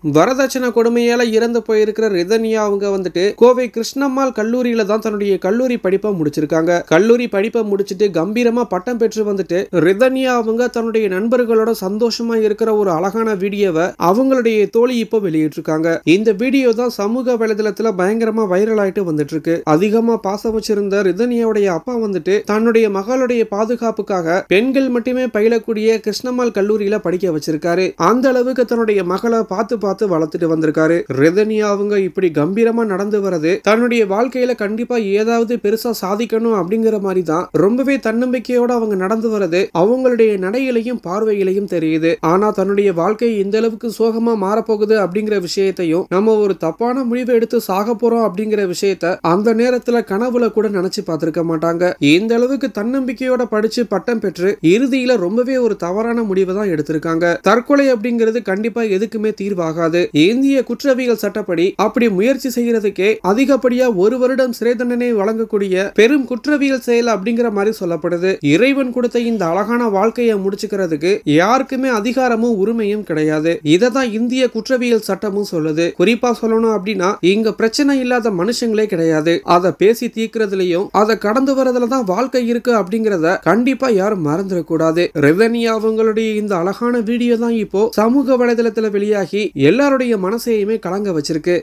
வரதட்சணை கொடுமையால இறந்து போயிருக்கிற ரிதன்யா அவங்க வந்துட்டு கோவை கிருஷ்ணம்மாள் கல்லூரியில தான் தன்னுடைய கல்லூரி படிப்பை முடிச்சிருக்காங்க. கல்லூரி படிப்பை முடிச்சிட்டு கம்பீரமா பட்டம் பெற்று வந்துட்டு ரிதன்யா அவங்க தன்னுடைய நண்பர்களோட சந்தோஷமா இருக்கிற ஒரு அழகான வீடியோவை அவங்களுடைய தோழி இப்போ வெளியிட்டிருக்காங்க. இந்த வீடியோ தான் சமூக வலைதளத்துல பயங்கரமா வைரல் ஆயிட்டு வந்துட்டு இருக்கு. அதிகமா பாசம் வச்சிருந்த ரிதன்யாவுடைய அப்பா வந்துட்டு தன்னுடைய மகளுடைய பாதுகாப்புக்காக பெண்கள் மட்டுமே பயிலக்கூடிய கிருஷ்ணம்மாள் கல்லூரியில படிக்க வச்சிருக்காரு. அந்த அளவுக்கு தன்னுடைய மகளை பார்த்து வளர்த்துட்டு வந்திருக்காரு. ரிதன்யா அவங்க இப்படி கம்பீரமா நடந்து வரது தன்னுடைய வாழ்க்கையில கண்டிப்பா ஏதாவது பெருசா சாதிக்கணும் அப்படிங்கிற மாதிரி தான் ரொம்பவே தன்னம்பிக்கையோட அவங்க நடந்து வரது அவங்களுடைய நடையிலையும் பார்வையிலையும் தெரியுது. ஆனா தன்னுடைய வாழ்க்கை இந்த அளவுக்கு சோகமா மாறப்போகுது அப்படிங்கிற விஷயத்தையும் நம்ம ஒரு தப்பான முடிவை எடுத்து சாக போறோம் அப்படிங்கிற விஷயத்த அந்த நேரத்துல கனவுல கூட நினைச்சு பார்த்திருக்க மாட்டாங்க. இந்த அளவுக்கு தன்னம்பிக்கையோட படிச்சு பட்டம் பெற்று இறுதியில ரொம்பவே ஒரு தவறான முடிவை தான் எடுத்திருக்காங்க. தற்கொலை அப்படிங்கிறது கண்டிப்பா எதுக்குமே தீர்வாக இந்திய குற்றவியல் சட்டப்படி அப்படி முயற்சி செய்யறதுக்கே அதிகப்படியா 1 வருடம் சிறை தண்டனை வழங்கக்கூடிய பெரும் குற்றவியல் செயல் அப்படிங்கிற மாதிரி சொல்லப்படுது. இறைவன் கொடுத்த இந்த அழகான வாழ்க்கையை முடிச்சுக்கிறதுக்கு யாருக்குமே அதிகாரமும் உரிமையும் கிடையாது. இததான் இந்திய குற்றவியல் சட்டமும் சொல்லுது. குறிப்பா சொல்லணும் அப்படின்னா இங்க பிரச்சனை இல்லாத மனுஷங்களே கிடையாது. அதை பேசி தீர்க்கிறதுலயும் அதை கடந்து வரதுல தான் வாழ்க்கை இருக்கு அப்படிங்கறத கண்டிப்பா யாரும் மறந்துடக்கூடாது. ரிதன்யா அவங்களுடைய இந்த அழகான வீடியோ தான் இப்போ சமூக வலைதளத்துல வெளியாகி எல்லாருடைய மனசையுமே கலங்க வச்சிருக்கு.